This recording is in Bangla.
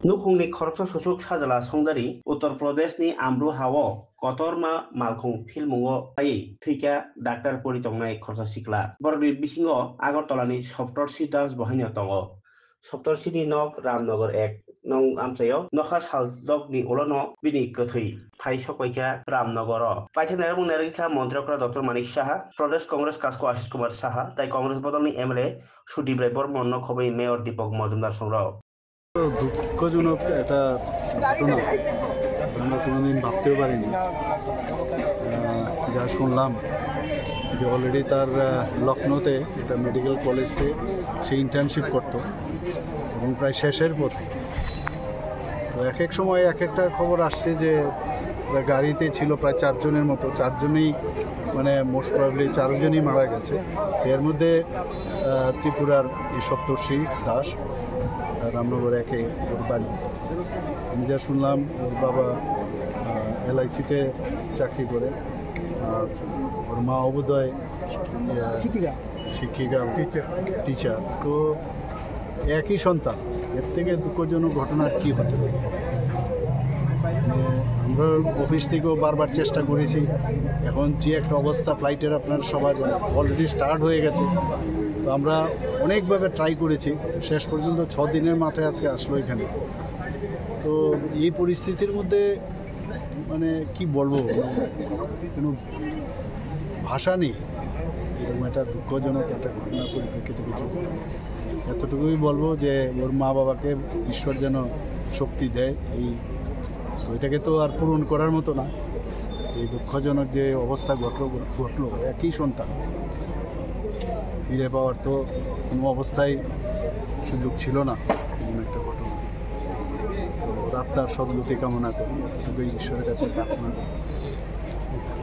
Nukhungni khoroksa susuk sajala songdari Uttar Pradeshni Amru Hawo kotorma malkhung philmungo pai thika daktar poritongnai khorsa sikla borni bisingo Agartalani Saptarshi Das bahino tongo Saptarshi ni nok Ramnagar ek nong amsayo nokha saldokni ulono bini kothoi phai sokwaika Ramnagaro paithanar munarikha Mantrakra Dr. Manik Saha Pradesh Congress Kasko Ashish Kumar Saha tai Congress bodolni MLA Sudibrai Bormon khobei Mayor Deepak Majumdar songrao দুঃখজনক একটা ঘটনা আমরা কোনোদিন ভাবতেও পারিনি। যা শুনলাম যে অলরেডি তার লখনৌতে একটা মেডিকেল কলেজে সে ইন্টার্নশিপ করতো এবং প্রায় শেষের পথে। তো এক এক সময় এক একটা খবর আসছে যে গাড়িতে ছিল প্রায় 4 জনের মতো, 4 জনেই মানে মোস্ট প্রবাবলি 4 জনই মারা গেছে। এর মধ্যে ত্রিপুরার এই সপ্তর্ষি দাস রামনগর একে ওর বাড়ি। আমি যা শুনলাম ওর বাবা LIC-তে চাকরি করে, আর ওর মা অবোধয় শিক্ষিকা টিচার। তো একই সন্তান, এর থেকে দুঃখজনক ঘটনা কী হতে পারে। আমরা অফিস থেকেও বারবার চেষ্টা করেছি, এখন যে একটা অবস্থা ফ্লাইটের আপনার সবার অলরেডি স্টার্ট হয়ে গেছে। তো আমরা অনেকভাবে ট্রাই করেছি, শেষ পর্যন্ত 6 দিনের মাথায় আজকে আসলো এখানে। তো এই পরিস্থিতির মধ্যে মানে কি বলবো, কোনো ভাষা নেই। এরকম একটা দুঃখজনক একটা ঘটনার পরিপ্রেক্ষিতে কিছু এতটুকুই বলবো যে ওর মা বাবাকে ঈশ্বর যেন শক্তি দেয়। তো এটাকে তো আর পূরণ করার মতো না। এই দুঃখজনক যে অবস্থা ঘটলো একই সন্তান ফিরে পাওয়ার তো কোনো অবস্থায় সুযোগ ছিল না। এমন একটা ঘটনা, আত্মার সদ্গতি কামনা করি, এতটুকুই ঈশ্বরের কাছে প্রার্থনা করি।